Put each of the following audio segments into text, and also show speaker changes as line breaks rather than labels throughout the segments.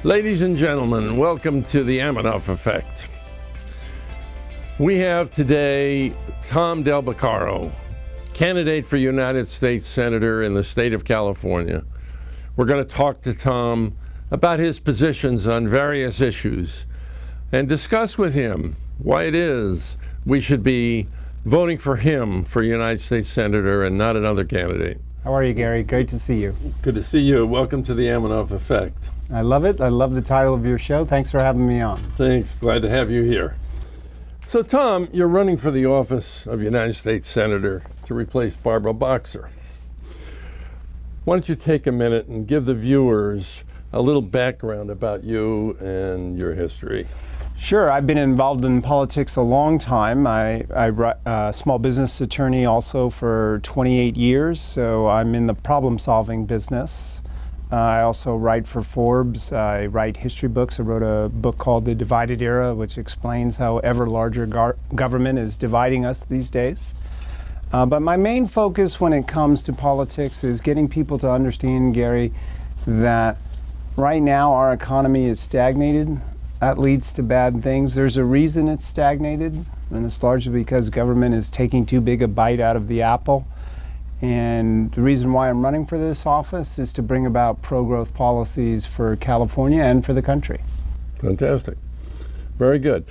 Ladies and gentlemen, welcome to the Aminoff Effect. We have today Tom Del Baccaro, candidate for United States Senator in the state of California. We're going to talk to Tom about his positions on various issues and discuss with him why it is we should be voting for him for United States Senator and not another candidate.
How are you, Gary? Great to see you.
Good to see you. Welcome to the Aminoff Effect.
I love it. I love the title of your show. Thanks for having me on.
Thanks. Glad to have you here. So, Tom, you're running for the office of United States Senator to replace Barbara Boxer. Why don't you take a minute and give the viewers a little background about you and your history?
Sure. I've been involved in politics a long time. I'm a small business attorney also for 28 years, so I'm in the problem-solving business. I also write for Forbes. I write history books. I wrote a book called The Divided Era, which explains how ever larger government is dividing us these days. But my main focus when it comes to politics is getting people to understand, Gary, that right now our economy is stagnated. That leads to bad things. There's a reason it's stagnated, and it's largely because government is taking too big a bite out of the apple. And the reason why I'm running for this office is to bring about pro-growth policies for California and for the country.
Fantastic. Very good.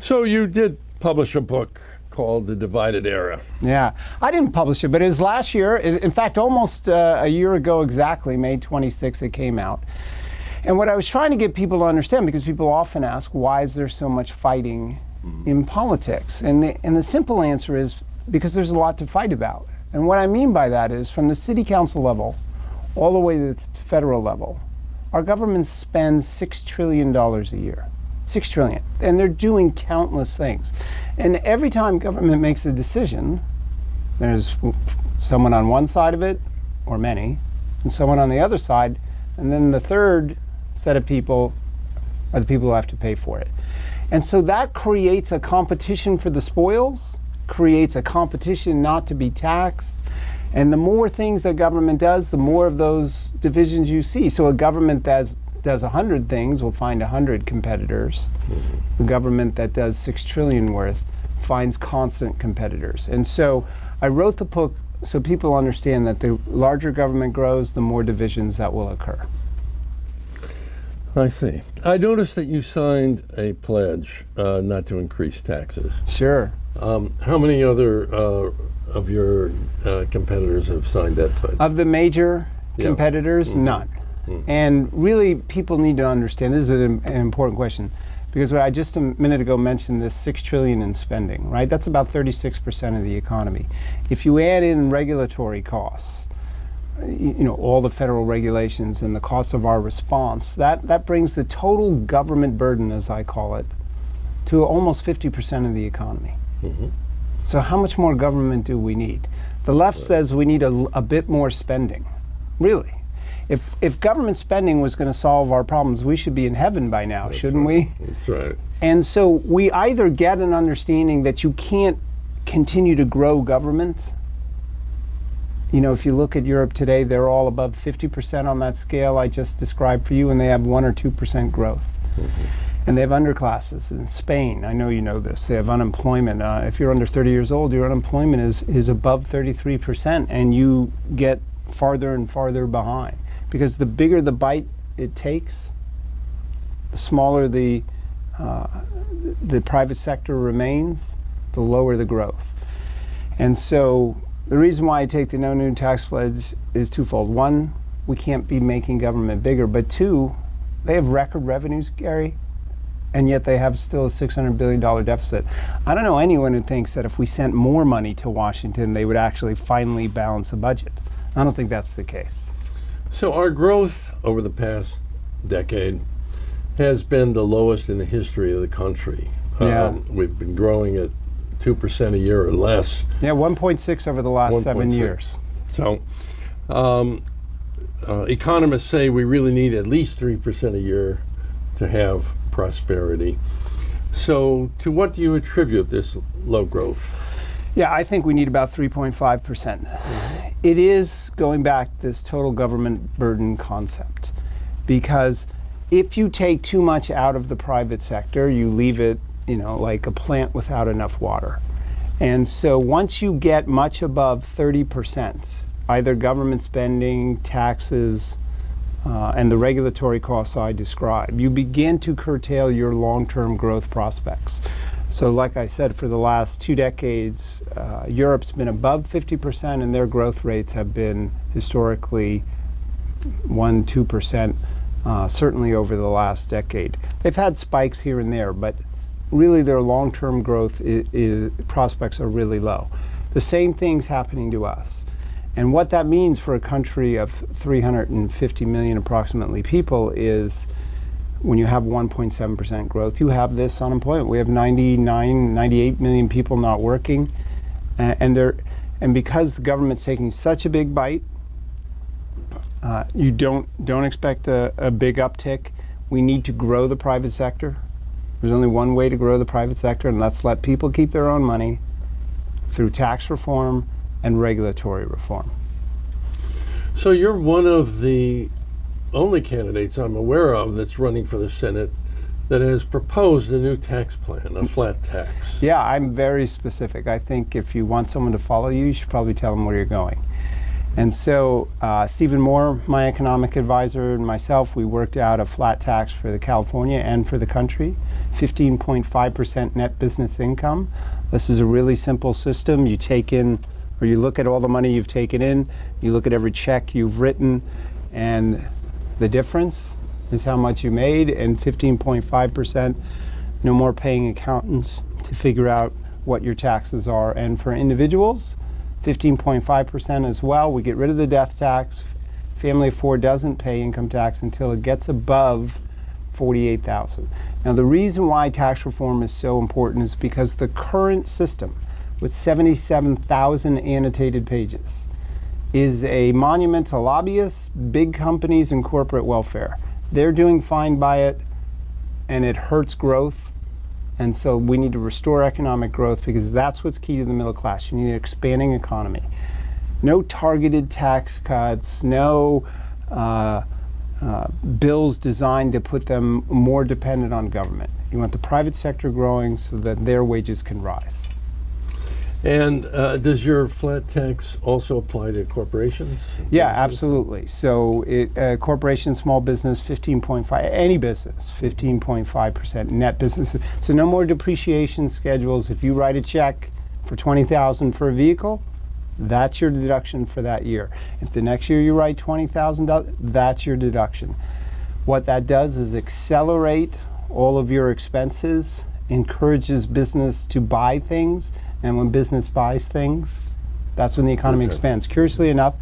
So you did publish a book called The Divided Era.
Yeah, I didn't publish it, but it was last year. In fact, almost a year ago exactly, May 26th, it came out. And what I was trying to get people to understand, because people often ask, why is there so much fighting in politics? And the simple answer is because there's a lot to fight about. And what I mean by that is from the city council level all the way to the federal level, our government spends $6 trillion a year. $6 trillion. And they're doing countless things. And every time government makes a decision, there's someone on one side of it, or many, and someone on the other side, and then the third set of people are the people who have to pay for it. And so that creates a competition for the spoils, creates a competition not to be taxed, and the more things that government does, the more of those divisions you see. So a government that does 100 things will find 100 competitors. A government that does $6 trillion worth finds constant competitors. And so I wrote the book so people understand that the larger government grows, the more divisions that will occur.
I see. I noticed that you signed a pledge not to increase taxes.
Sure.
How many other of your competitors have signed that pledge?
Of the major competitors, none. And really, people need to understand, this is an important question, because what I just a minute ago mentioned, this $6 trillion in spending, right? That's about 36% of the economy. If you add in regulatory costs, you know, all the federal regulations and the cost of our response, that brings the total government burden, as I call it, to almost 50% of the economy. So how much more government do we need? The left says we need a bit more spending. Really. If government spending was going to solve our problems, we should be in heaven by now, shouldn't we?
That's right.
And so we either get an understanding that you can't continue to grow government. You know, if you look at Europe today, they're all above 50% on that scale I just described for you, and they have 1 or 2% growth. And they have underclasses in Spain. I know you know this. They have unemployment. If you're under 30 years old, your unemployment is above 33%, and you get farther and farther behind. Because the bigger the bite it takes, the smaller the private sector remains, the lower the growth. And so the reason why I take the no new tax pledge is twofold. One, we can't be making government bigger, but two, they have record revenues, Gary, and yet they have still a $600 billion deficit. I don't know anyone who thinks that if we sent more money to Washington, they would actually finally balance a budget. I don't think that's the case.
So our growth over the past decade has been the lowest in the history of the country. We've been growing at 2% a year or less.
Yeah, 1.6 over the last 7 years.
So economists say we really need at least 3% a year to have prosperity. So to what do you attribute this low growth?
Yeah, I think we need about 3.5%. It is going back to this total government burden concept, because if you take too much out of the private sector, you leave it, like a plant without enough water. And so once you get much above 30%, either government spending, taxes, and the regulatory costs I described, you begin to curtail your long-term growth prospects. So like I said, for the last 2 decades, Europe's been above 50%, and their growth rates have been historically 1-2%, certainly over the last decade. They've had spikes here and there, but really their long-term growth prospects are really low. The same thing's happening to us. And what that means for a country of 350 million approximately people is when you have 1.7% growth, you have this unemployment. We have 98 million people not working. And because the government's taking such a big bite, you don't expect a big uptick. We need to grow the private sector. There's only one way to grow the private sector, and let's let people keep their own money through tax reform and regulatory reform.
So you're one of the only candidates I'm aware of that's running for the Senate that has proposed a new tax plan, a flat tax.
Yeah, I'm very specific. I think if you want someone to follow you, you should probably tell them where you're going. And so Stephen Moore, my economic advisor, and myself, we worked out a flat tax for the California and for the country, 15.5% net business income. This is a really simple system. You take in, or you look at all the money you've taken in, you look at every check you've written, and the difference is how much you made, and 15.5%, no more paying accountants to figure out what your taxes are. And for individuals, 15.5% as well. We get rid of the death tax. Family of 4 doesn't pay income tax until it gets above $48,000. Now the reason why tax reform is so important is because the current system with 77,000 annotated pages is a monument to lobbyists, big companies, and corporate welfare. They're doing fine by it, and it hurts growth. And so we need to restore economic growth, because that's what's key to the middle class. You need an expanding economy. No targeted tax cuts, no bills designed to put them more dependent on government. You want the private sector growing so that their wages can rise.
And does your flat tax also apply to corporations?
Yeah, absolutely. So corporation, small business, 15.5, any business, 15.5% net business. So no more depreciation schedules. If you write a check for $20,000 for a vehicle, that's your deduction for that year. If the next year you write $20,000, that's your deduction. What that does is accelerate all of your expenses, encourages business to buy things, and when business buys things, that's when the economy expands. Curiously enough,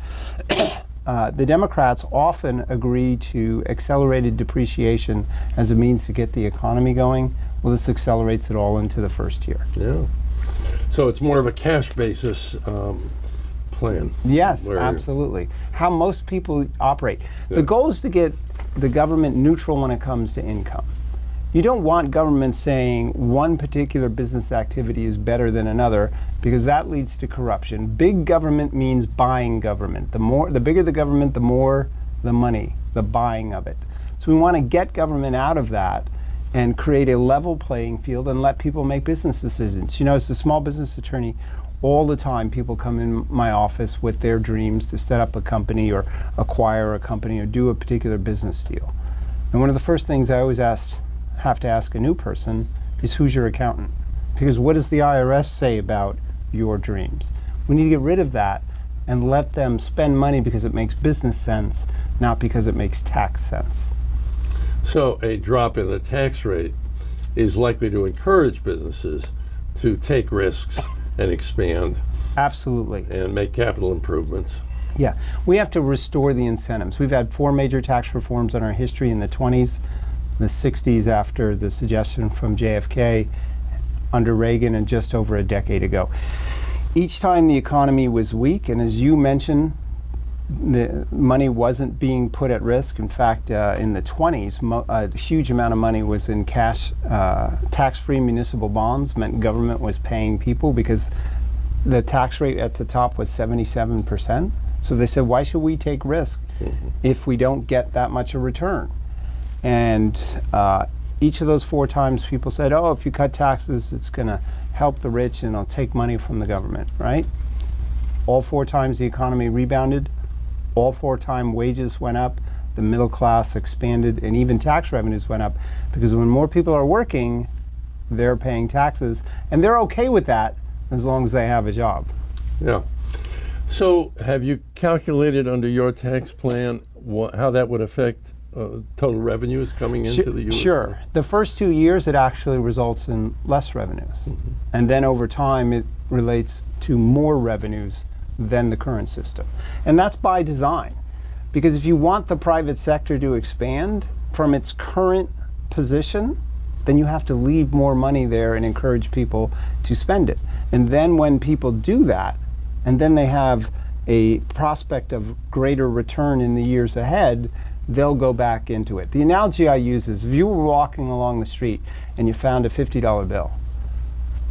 the Democrats often agree to accelerated depreciation as a means to get the economy going. Well, this accelerates it all into the first year.
Yeah. So it's more of a cash basis plan.
Yes, absolutely. How most people operate. The goal is to get the government neutral when it comes to income. You don't want government saying one particular business activity is better than another, because that leads to corruption. Big government means buying government. The bigger the government, the more the money, the buying of it. So we want to get government out of that and create a level playing field and let people make business decisions. As a small business attorney, all the time people come in my office with their dreams to set up a company or acquire a company or do a particular business deal. And one of the first things I always have to ask a new person is, who's your accountant? Because what does the IRS say about your dreams? We need to get rid of that and let them spend money because it makes business sense, not because it makes tax sense.
So a drop in the tax rate is likely to encourage businesses to take risks and expand.
Absolutely.
And make capital improvements.
Yeah, we have to restore the incentives. We've had 4 major tax reforms in our history in the 20s, the 60s after the suggestion from JFK, under Reagan, and just over a decade ago. Each time the economy was weak, and as you mentioned, the money wasn't being put at risk. In fact, in the 20s, a huge amount of money was in cash. Tax-free municipal bonds meant government was paying people because the tax rate at the top was 77%. So they said, why should we take risk if we don't get that much a return? And each of those 4 times people said, oh, if you cut taxes, it's going to help the rich and it'll take money from the government, right? All 4 times the economy rebounded, all 4 times wages went up, the middle class expanded, and even tax revenues went up, because when more people are working, they're paying taxes, and they're okay with that as long as they have a job.
Yeah. So have you calculated under your tax plan how that would affect total revenues coming into the U.S.?
Sure. The first 2 years, it actually results in less revenues. And then over time, it relates to more revenues than the current system. And that's by design. Because if you want the private sector to expand from its current position, then you have to leave more money there and encourage people to spend it. And then when people do that, and then they have a prospect of greater return in the years ahead, they'll go back into it. The analogy I use is if you were walking along the street and you found a $50 bill,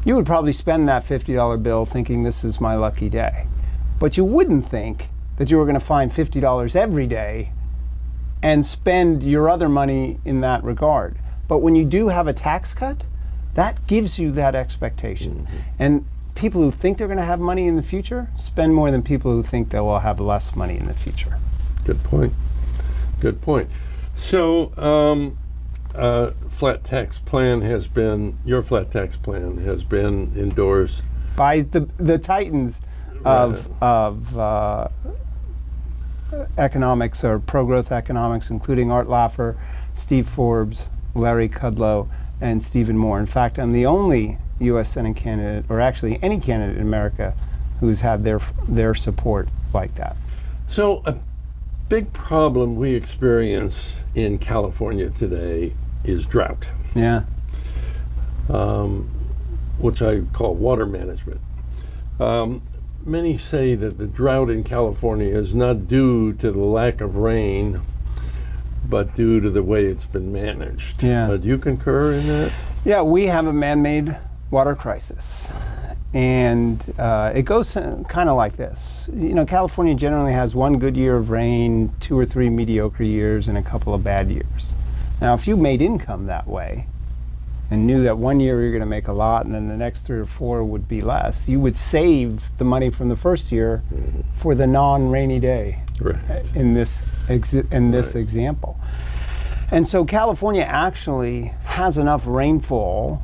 you would probably spend that $50 bill thinking this is my lucky day. But you wouldn't think that you were going to find $50 every day and spend your other money in that regard. But when you do have a tax cut, that gives you that expectation. And people who think they're going to have money in the future spend more than people who think they will have less money in the future.
Good point. Good point. So, flat tax plan has been, your flat tax plan has been endorsed
by the titans of economics, or pro-growth economics, including Art Laffer, Steve Forbes, Larry Kudlow, and Stephen Moore. In fact, I'm the only U.S. Senate candidate, or actually any candidate in America, who's had their support like that.
So a big problem we experience in California today is drought.
Yeah.
Which I call water management. Many say that the drought in California is not due to the lack of rain, but due to the way it's been managed.
Yeah.
Do you concur in that?
Yeah, we have a man-made water crisis. And it goes kind of like this. You know, California generally has 1 good year of rain, 2 or 3 mediocre years, and a couple of bad years. Now, if you made income that way, and knew that 1 year you're going to make a lot and then the next 3 or 4 would be less, you would save the money from the first year for the non-rainy day,
right,
in this example. And so California actually has enough rainfall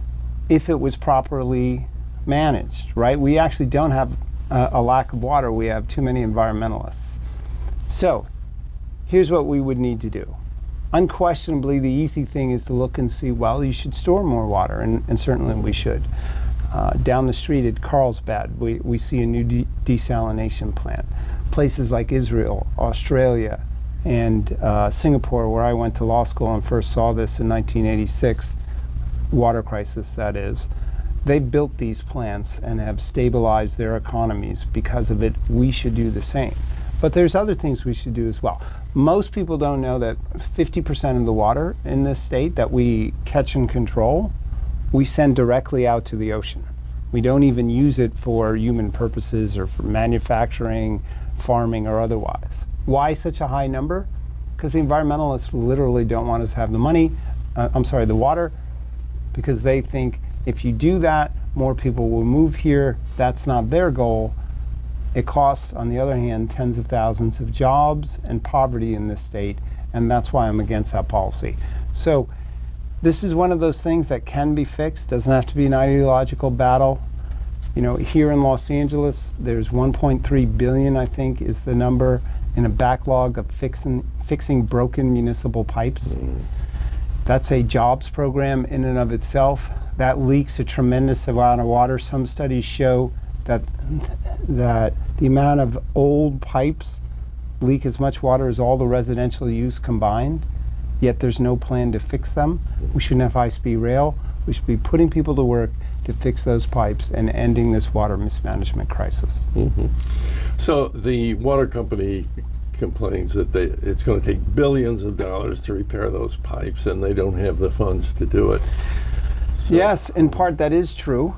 if it was properly managed, right? We actually don't have a lack of water. We have too many environmentalists. So here's what we would need to do. Unquestionably, the easy thing is to look and see, well, you should store more water, and certainly we should. Down the street at Carlsbad, we see a new desalination plant. Places like Israel, Australia, and Singapore, where I went to law school and first saw this in 1986, water crisis that is, they built these plants and have stabilized their economies. Because of it, we should do the same. But there's other things we should do as well. Most people don't know that 50% of the water in this state that we catch and control, we send directly out to the ocean. We don't even use it for human purposes or for manufacturing, farming, or otherwise. Why such a high number? Because the environmentalists literally don't want us to have the water, because they think if you do that, more people will move here. That's not their goal. It costs, on the other hand, tens of thousands of jobs and poverty in this state, and that's why I'm against that policy. So this is one of those things that can be fixed. Doesn't have to be an ideological battle. You know, here in Los Angeles, there's 1.3 billion, I think, is the number, in a backlog of fixing broken municipal pipes. That's a jobs program in and of itself. That leaks a tremendous amount of water. Some studies show that the amount of old pipes leak as much water as all the residential use combined, yet there's no plan to fix them. We shouldn't have high-speed rail. We should be putting people to work to fix those pipes and ending this water mismanagement crisis.
So the water company complains that it's going to take billions of dollars to repair those pipes, and they don't have the funds to do it. So,
yes, in part that is true.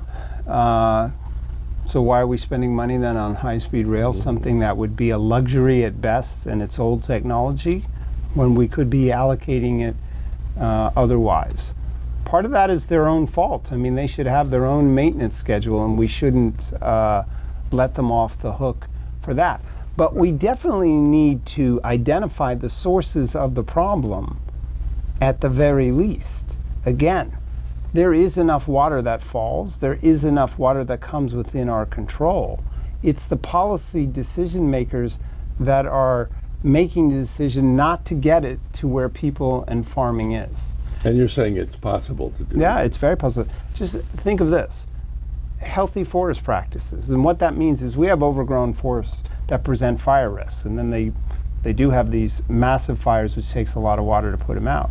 So why are we spending money then on high-speed rail, something that would be a luxury at best and it's old technology, when we could be allocating it otherwise. Part of that is their own fault. I mean, they should have their own maintenance schedule, and we shouldn't let them off the hook for that. But we definitely need to identify the sources of the problem at the very least. Again, there is enough water that falls. There is enough water that comes within our control. It's the policy decision makers that are making the decision not to get it to where people and farming is.
And you're saying it's possible to do
Yeah,
that?
it's very possible. Just think of this. Healthy forest practices. And what that means is we have overgrown forests that present fire risks. And then they do have these massive fires, which takes a lot of water to put them out.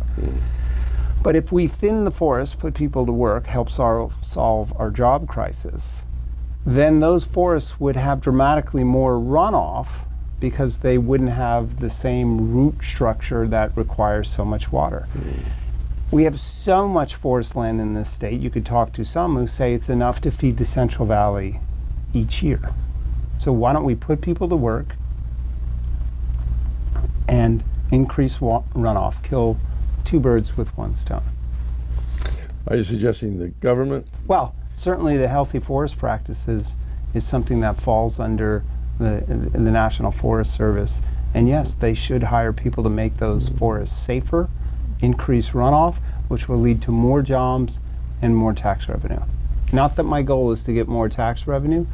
But if we thin the forest, put people to work, help solve our job crisis, then those forests would have dramatically more runoff because they wouldn't have the same root structure that requires so much water. We have so much forest land in this state. You could talk to some who say it's enough to feed the Central Valley each year. So why don't we put people to work and increase runoff, kill two birds with one stone?
Are you suggesting the government?
Well, certainly the healthy forest practices is something that falls under the National Forest Service. And yes, they should hire people to make those forests safer, increase runoff, which will lead to more jobs and more tax revenue. Not that my goal is to get more tax revenue,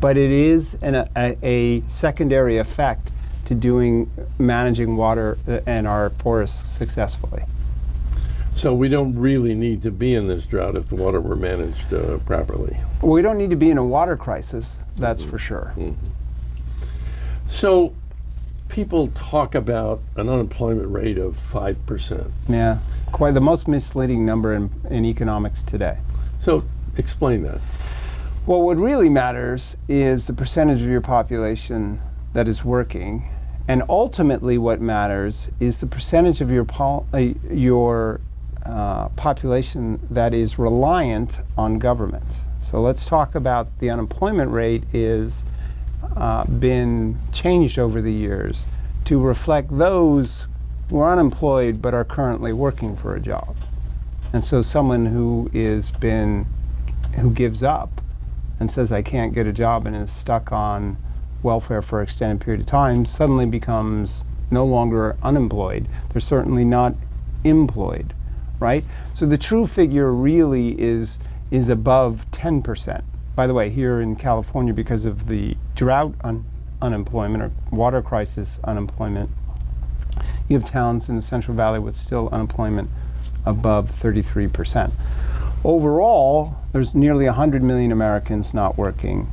but it is a secondary effect to managing water and our forests successfully.
So we don't really need to be in this drought if the water were managed properly.
We don't need to be in a water crisis, that's for sure.
So people talk about an unemployment rate of 5%.
Yeah, quite the most misleading number in economics today.
So explain that.
Well, what really matters is the percentage of your population that is working, and ultimately what matters is the percentage of your population that is reliant on government. So let's talk about the unemployment rate is been changed over the years to reflect those who are unemployed but are currently working for a job. And so someone who gives up and says I can't get a job and is stuck on welfare for an extended period of time suddenly becomes no longer unemployed. They're certainly not employed, right? So the true figure really is above 10%. By the way, here in California, because of the drought unemployment or water crisis unemployment, you have towns in the Central Valley with still unemployment above 33%. Overall, there's nearly 100 million Americans not working.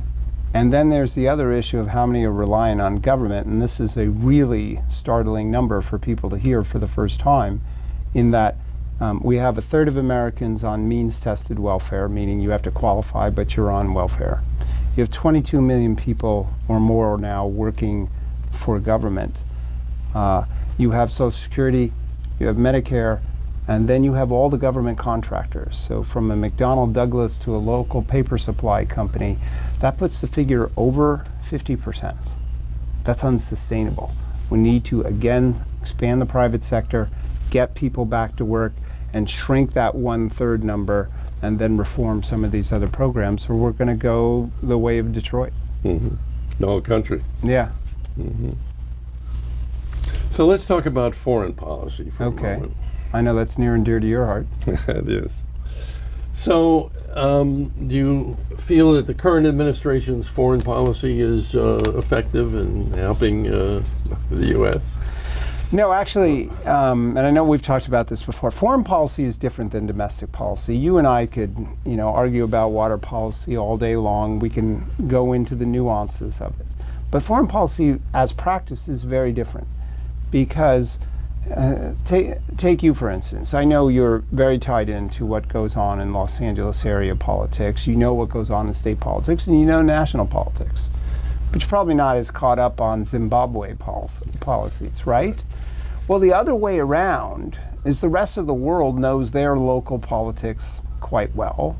And then there's the other issue of how many are relying on government, and this is a really startling number for people to hear for the first time, in that we have a third of Americans on means-tested welfare, meaning you have to qualify, but you're on welfare. You have 22 million people or more now working for government. You have Social Security, you have Medicare, and then you have all the government contractors. So from a McDonnell Douglas to a local paper supply company, that puts the figure over 50%. That's unsustainable. We need to, again, expand the private sector, get people back to work, and shrink that 1/3 number, and then reform some of these other programs, or we're going to go the way of Detroit.
The whole country.
Yeah.
So let's talk about foreign policy for a moment.
I know that's near and dear to your heart.
It is. So do you feel that the current administration's foreign policy is effective in helping the U.S.?
No, actually, and I know we've talked about this before, foreign policy is different than domestic policy. You and I could, argue about water policy all day long. We can go into the nuances of it. But foreign policy as practice is very different, because take you, for instance. I know you're very tied into what goes on in Los Angeles area politics. You know what goes on in state politics, and you know national politics. But you're probably not as caught up on Zimbabwe policies, right? Well, the other way around is the rest of the world knows their local politics quite well,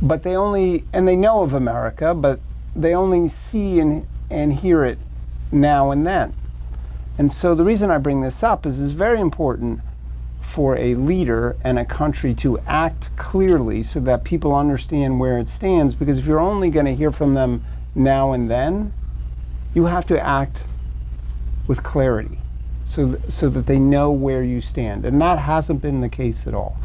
but they know of America, but they only see and hear it now and then. And so the reason I bring this up is it's very important for a leader and a country to act clearly so that people understand where it stands, because if you're only going to hear from them now and then, you have to act with clarity so that they know where you stand. And that hasn't been the case at all.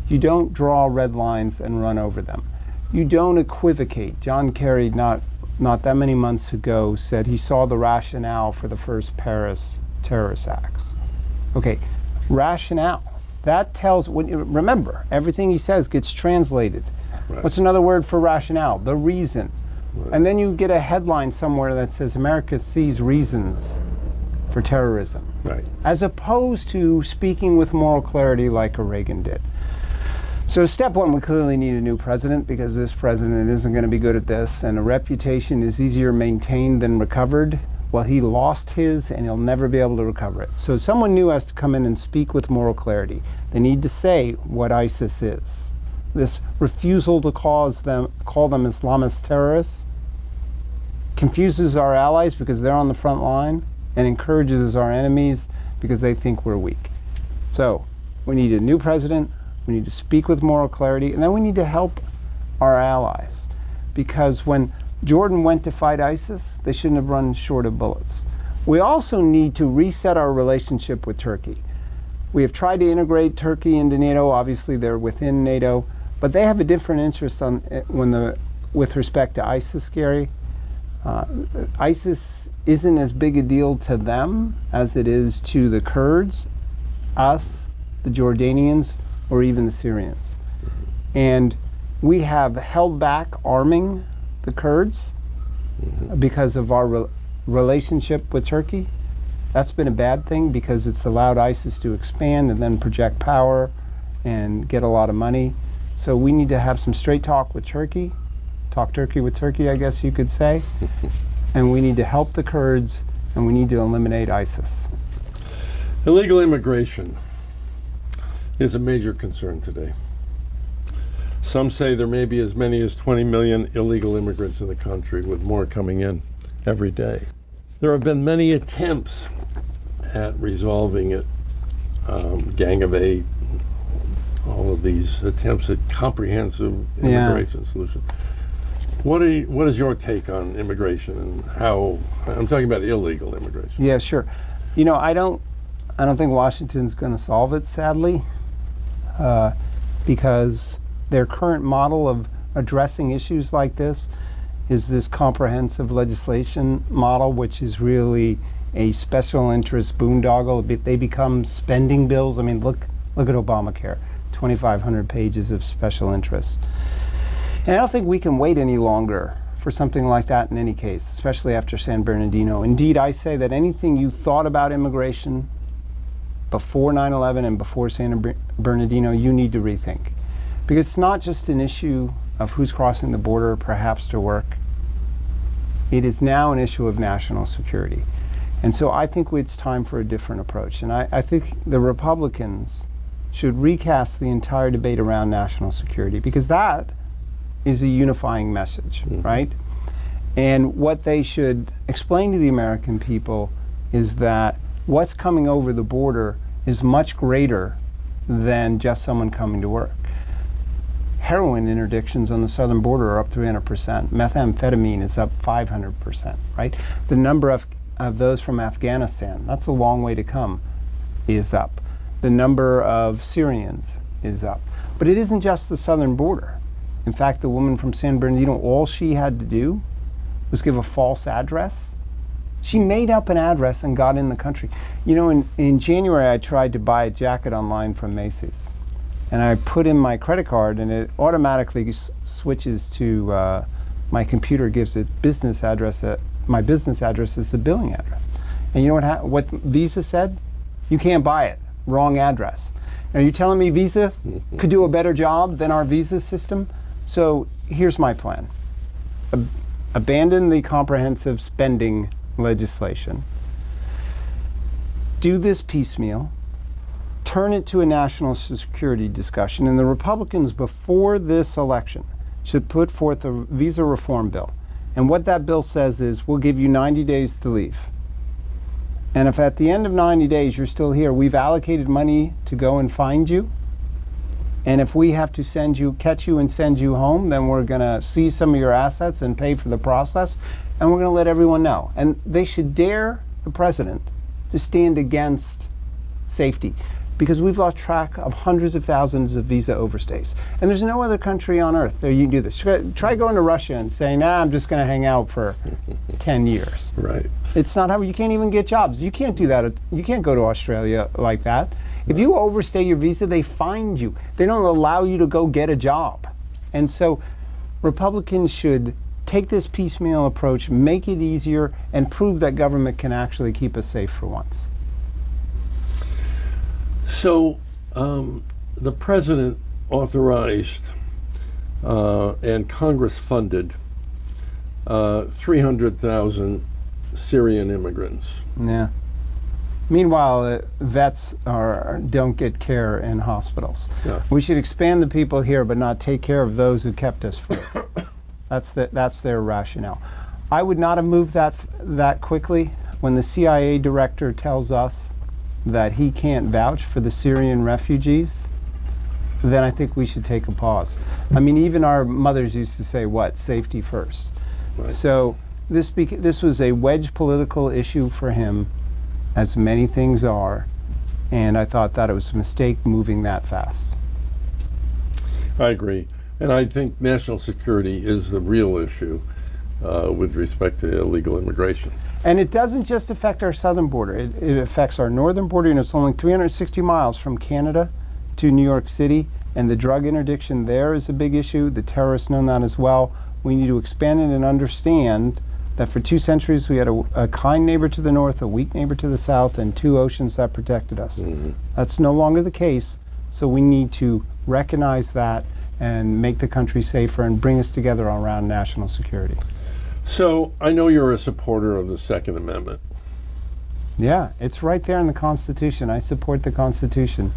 You don't draw red lines and run over them. You don't equivocate. John Kerry, not that many months ago, said he saw the rationale for the first Paris terrorist acts. Okay, rationale. That tells, remember, everything he says gets translated.
Right.
What's another word for rationale? The reason.
Right.
And then you get a headline somewhere that says America sees reasons for terrorism.
Right.
As opposed to speaking with moral clarity like a Reagan did. So step one, we clearly need a new president, because this president isn't going to be good at this, and a reputation is easier maintained than recovered. Well, he lost his, and he'll never be able to recover it. So someone new has to come in and speak with moral clarity. They need to say what ISIS is. This refusal to call them Islamist terrorists confuses our allies because they're on the front line, and encourages our enemies because they think we're weak. So we need a new president, we need to speak with moral clarity, and then we need to help our allies. Because when Jordan went to fight ISIS, they shouldn't have run short of bullets. We also need to reset our relationship with Turkey. We have tried to integrate Turkey into NATO. Obviously, they're within NATO, but they have a different interest with respect to ISIS, Gary. ISIS isn't as big a deal to them as it is to the Kurds, us, the Jordanians, or even the Syrians. And we have held back arming the Kurds because of our relationship with Turkey. That's been a bad thing because it's allowed ISIS to expand and then project power and get a lot of money. So we need to have some straight talk with Turkey. Talk Turkey with Turkey, I guess you could say. And we need to help the Kurds, and we need to eliminate ISIS.
Illegal immigration is a major concern today. Some say there may be as many as 20 million illegal immigrants in the country, with more coming in every day. There have been many attempts at resolving it, Gang of Eight, all of these attempts at comprehensive immigration solution. What is your take on immigration and how? I'm talking about illegal immigration.
Yeah, sure. You know, I don't think Washington's going to solve it, sadly, because their current model of addressing issues like this is this comprehensive legislation model, which is really a special interest boondoggle. They become spending bills. I mean, look at Obamacare, 2,500 pages of special interest. And I don't think we can wait any longer for something like that in any case, especially after San Bernardino. Indeed, I say that anything you thought about immigration before 9/11 and before San Bernardino, you need to rethink. Because it's not just an issue of who's crossing the border, perhaps to work. It is now an issue of national security. And so I think it's time for a different approach. And I think the Republicans should recast the entire debate around national security, because that is a unifying message, right? And what they should explain to the American people is that what's coming over the border is much greater than just someone coming to work. Heroin interdictions on the southern border are up 300%. Methamphetamine is up 500%, right? The number of those from Afghanistan, that's a long way to come, is up. The number of Syrians is up. But it isn't just the southern border. In fact, the woman from San Bernardino, all she had to do was give a false address. She made up an address and got in the country. You know, in January, I tried to buy a jacket online from Macy's. And I put in my credit card, and it automatically switches to my computer gives it business address. My business address is the billing address. And you know what Visa said? You can't buy it. Wrong address. Are you telling me Visa could do a better job than our Visa system? So here's my plan. Abandon the comprehensive spending legislation. Do this piecemeal. Turn it to a national security discussion. And the Republicans before this election should put forth a visa reform bill. And what that bill says is, we'll give you 90 days to leave. And if at the end of 90 days you're still here, we've allocated money to go and find you. And if we have to catch you and send you home, then we're going to seize some of your assets and pay for the process. And we're going to let everyone know. And they should dare the president to stand against safety, because we've lost track of hundreds of thousands of visa overstays. And there's no other country on earth that you can do this. Try going to Russia and saying, I'm just going to hang out for 10 years.
Right.
It's not how you can't even get jobs. You can't do that. You can't go to Australia like that. If you overstay your visa, they fine you. They don't allow you to go get a job. And so Republicans should take this piecemeal approach, make it easier, and prove that government can actually keep us safe for once.
So the president authorized and Congress funded 300,000 Syrian immigrants.
Yeah. Meanwhile, vets don't get care in hospitals.
Yeah.
We should expand the people here, but not take care of those who kept us free. That's their rationale. I would not have moved that quickly. When the CIA director tells us that he can't vouch for the Syrian refugees, then I think we should take a pause. I mean, even our mothers used to say, safety first.
Right.
So this was a wedge political issue for him, as many things are, and I thought that it was a mistake moving that fast.
I agree. And I think national security is the real issue with respect to illegal immigration.
And it doesn't just affect our southern border. It affects our northern border, and it's only 360 miles from Canada to New York City, and the drug interdiction there is a big issue. The terrorists know that as well. We need to expand it and understand that for 2 centuries we had a kind neighbor to the north, a weak neighbor to the south, and 2 oceans that protected us. Mm-hmm. That's no longer the case, so we need to recognize that and make the country safer and bring us together around national security.
So I know you're a supporter of the Second Amendment.
Yeah, it's right there in the Constitution. I support the Constitution.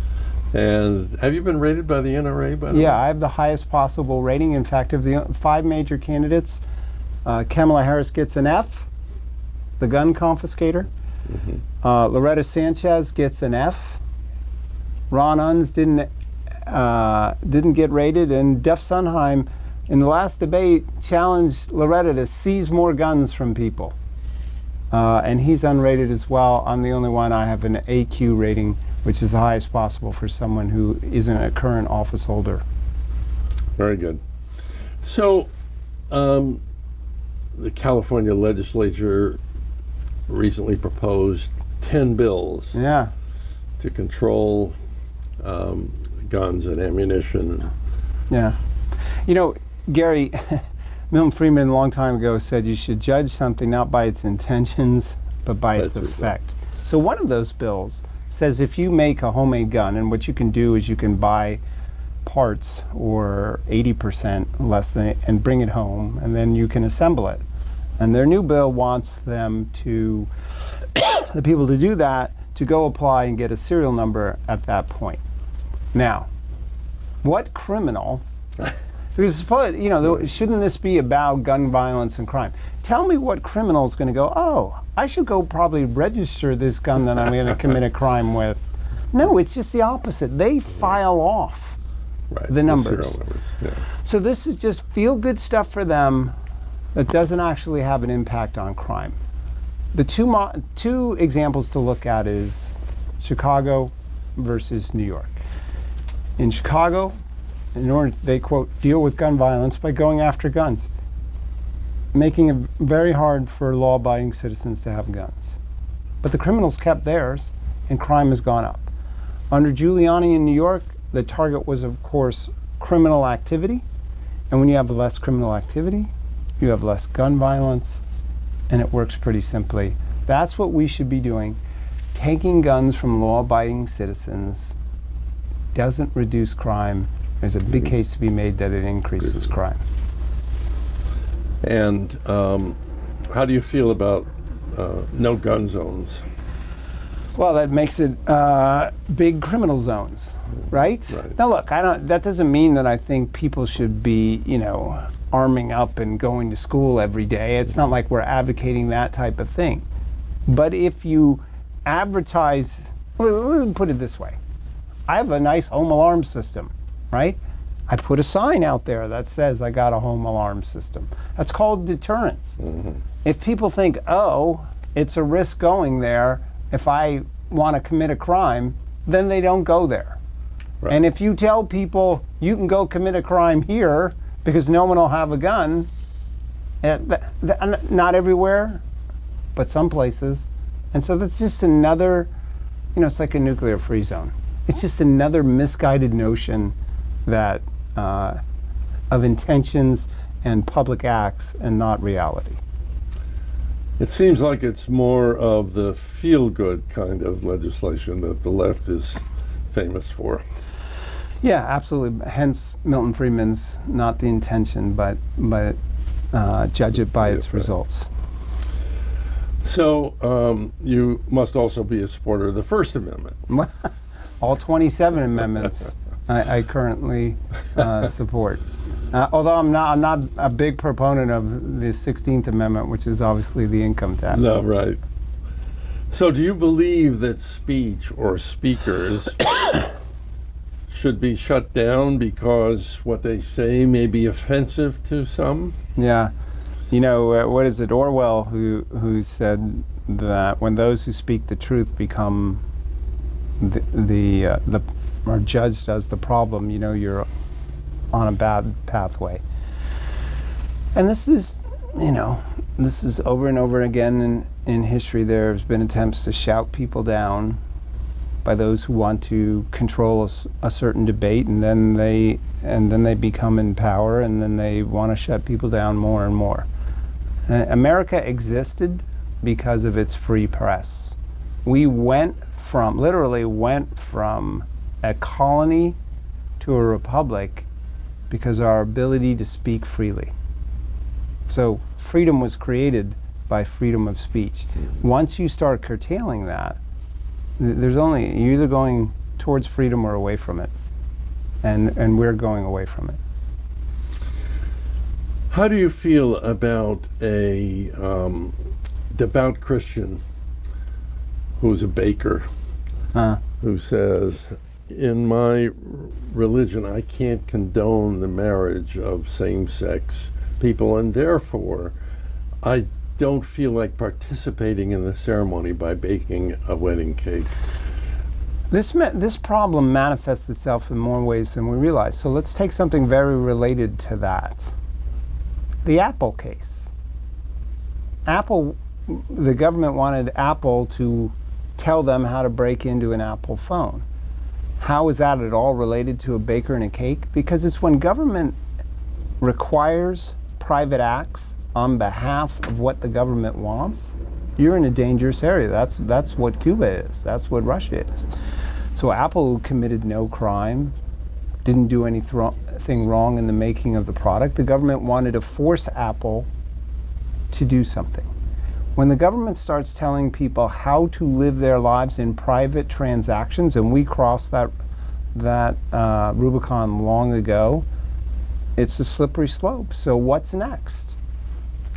And have you been rated by the NRA, by the way?
Yeah, I have the highest possible rating. In fact, of the 5 major candidates, Kamala Harris gets an F, the gun confiscator. Mm-hmm. Loretta Sanchez gets an F. Ron Unz didn't get rated, and Jeff Sondheim, in the last debate, challenged Loretta to seize more guns from people. And he's unrated as well. I'm the only one. I have an AQ rating, which is the highest possible for someone who isn't a current office holder.
Very good. So, the California legislature recently proposed 10 bills to control guns and ammunition.
Yeah. You know, Gary, Milton Friedman a long time ago said you should judge something not by its intentions, but by its effect. So one of those bills says if you make a homemade gun, and what you can do is you can buy parts or 80% less than it and bring it home, and then you can assemble it. And their new bill wants them to, the people to do that, to go apply and get a serial number at that point. Now, what criminal, because suppose, shouldn't this be about gun violence and crime? Tell me what criminal is going to go, oh, I should go probably register this gun that I'm going to commit a crime with. No, it's just the opposite. They file off the numbers.
Yeah.
So this is just feel-good stuff for them that doesn't actually have an impact on crime. The two examples to look at is Chicago versus New York. In Chicago, they, quote, deal with gun violence by going after guns, making it very hard for law-abiding citizens to have guns. But the criminals kept theirs, and crime has gone up. Under Giuliani in New York, the target was, of course, criminal activity. And when you have less criminal activity, you have less gun violence, and it works pretty simply. That's what we should be doing. Taking guns from law-abiding citizens doesn't reduce crime. There's a big case to be made that it increases crime.
And how do you feel about no gun zones?
Well, that makes it big criminal zones, right? Now, look, that doesn't mean that I think people should be, arming up and going to school every day. It's not like we're advocating that type of thing. But if you advertise, let me put it this way. I have a nice home alarm system, right? I put a sign out there that says I got a home alarm system. That's called deterrence. If people think, oh, it's a risk going there if I want to commit a crime, then they don't go there.
Right.
And if you tell people you can go commit a crime here because no one will have a gun, not everywhere, but some places. And so that's just another, it's like a nuclear free zone. It's just another misguided notion that of intentions and public acts and not reality.
It seems like it's more of the feel-good kind of legislation that the left is famous for.
Yeah, absolutely. Hence, Milton Friedman's not the intention, but judge it by its results.
So you must also be a supporter of the First Amendment.
All 27 amendments I currently support. Although I'm not a big proponent of the 16th Amendment, which is obviously the income tax.
No, right. So do you believe that speech or speakers should be shut down because what they say may be offensive to some?
Yeah. What is it, Orwell, who said that when those who speak the truth become are judged as the problem, you're on a bad pathway. And this is over and over again in history. There's been attempts to shout people down by those who want to control a certain debate, and then they become in power, and then they want to shut people down more and more. America existed because of its free press. We literally went from a colony to a republic because of our ability to speak freely. So freedom was created by freedom of speech. Once you start curtailing that, you're either going towards freedom or away from it. And we're going away from it.
How do you feel about a devout Christian who's a baker, who says, in my religion, I can't condone the marriage of same-sex people, and therefore, I don't feel like participating in the ceremony by baking a wedding cake?
This problem manifests itself in more ways than we realize. So let's take something very related to that. The Apple case. The government wanted Apple to tell them how to break into an Apple phone. How is that at all related to a baker and a cake? Because it's when government requires private acts on behalf of what the government wants, you're in a dangerous area. That's what Cuba is. That's what Russia is. So Apple committed no crime, didn't do anything wrong in the making of the product. The government wanted to force Apple to do something. When the government starts telling people how to live their lives in private transactions, and we crossed that Rubicon long ago, it's a slippery slope. So what's next?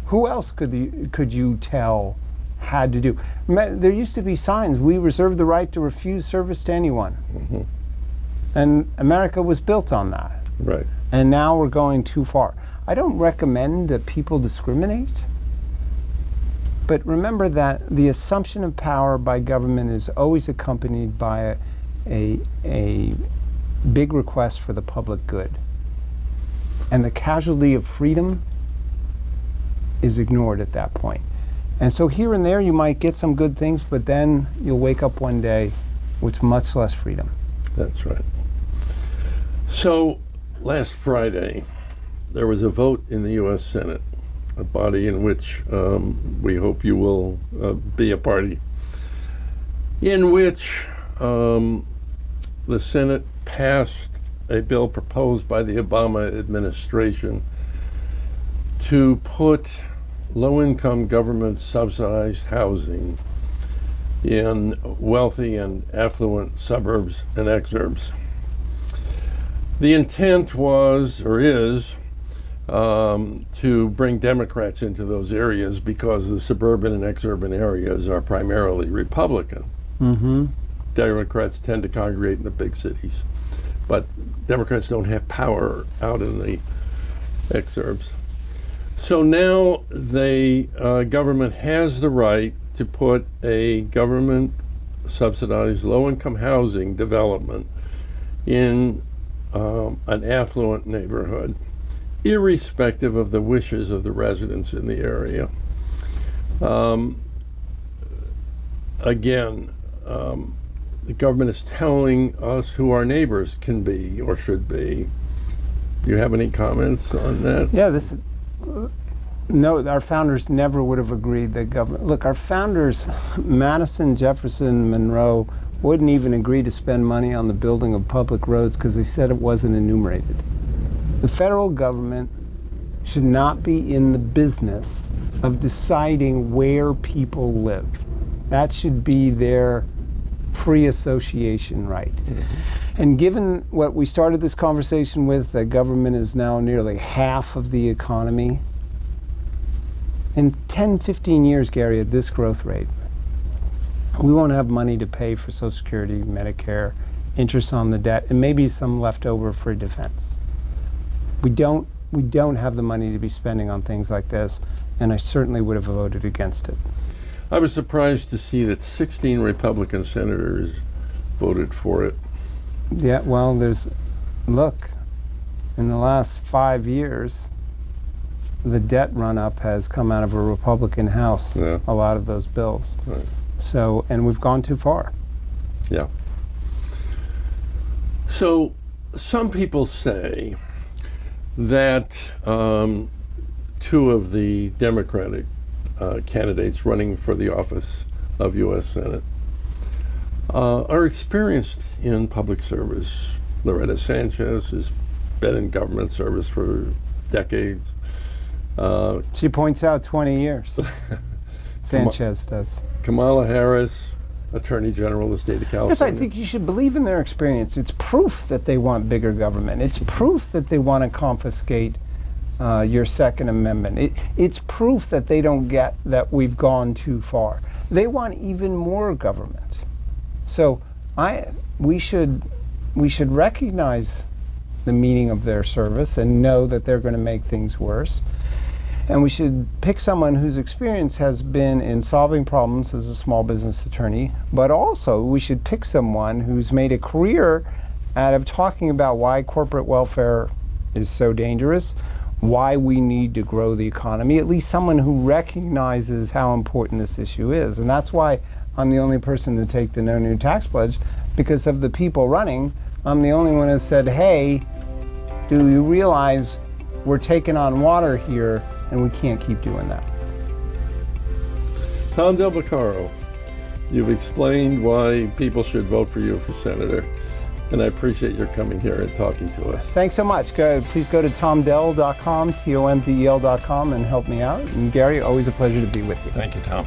Who else could you tell had to do? There used to be signs, we reserve the right to refuse service to anyone. Mm-hmm. And America was built on that.
Right.
And now we're going too far. I don't recommend that people discriminate, but remember that the assumption of power by government is always accompanied by a big request for the public good. And the casualty of freedom is ignored at that point. And so here and there you might get some good things, but then you'll wake up one day with much less freedom.
That's right. So last Friday, there was a vote in the U.S. Senate, a body in which we hope you will be a party, in which the Senate passed a bill proposed by the Obama administration to put low-income government-subsidized housing in wealthy and affluent suburbs and exurbs. The intent was, or is, to bring Democrats into those areas because the suburban and exurban areas are primarily Republican. Democrats tend to congregate in the big cities, but Democrats don't have power out in the exurbs. So now the government has the right to put a government-subsidized low-income housing development in an affluent neighborhood, irrespective of the wishes of the residents in the area. Again, the government is telling us who our neighbors can be or should be. Do you have any comments on that?
Yeah, no, our founders never would have agreed that government. Look, our founders, Madison, Jefferson, Monroe, wouldn't even agree to spend money on the building of public roads because they said it wasn't enumerated. The federal government should not be in the business of deciding where people live. That should be their free association right. And given what we started this conversation with, that government is now nearly half of the economy, in 10, 15 years, Gary, at this growth rate, we won't have money to pay for Social Security, Medicare, interest on the debt, and maybe some left over for defense. We don't have the money to be spending on things like this, and I certainly would have voted against it.
I was surprised to see that 16 Republican senators voted for it.
Yeah, well, look, in the last 5 years, the debt run-up has come out of a Republican House, a lot of those bills.
Right.
So, and we've gone too far.
Yeah. So, some people say that two of the Democratic candidates running for the office of U.S. Senate are experienced in public service. Loretta Sanchez has been in government service for decades.
She points out 20 years. Sanchez does.
Kamala Harris, Attorney General of the state of California.
Yes, I think you should believe in their experience. It's proof that they want bigger government. It's proof that they want to confiscate your Second Amendment. It's proof that they don't get that we've gone too far. They want even more government. So we should recognize the meaning of their service and know that they're going to make things worse. And we should pick someone whose experience has been in solving problems as a small business attorney, but also we should pick someone who's made a career out of talking about why corporate welfare is so dangerous, why we need to grow the economy, at least someone who recognizes how important this issue is. And that's why I'm the only person to take the No New Tax Pledge, because of the people running, I'm the only one who said, hey, do you realize we're taking on water here and we can't keep doing that.
Tom Del Baccaro, you've explained why people should vote for you for senator, and I appreciate your coming here and talking to us.
Thanks so much. Please go to tomdel.com, TOMDEL.com, and help me out. And Gary, always a pleasure to be with you.
Thank you, Tom.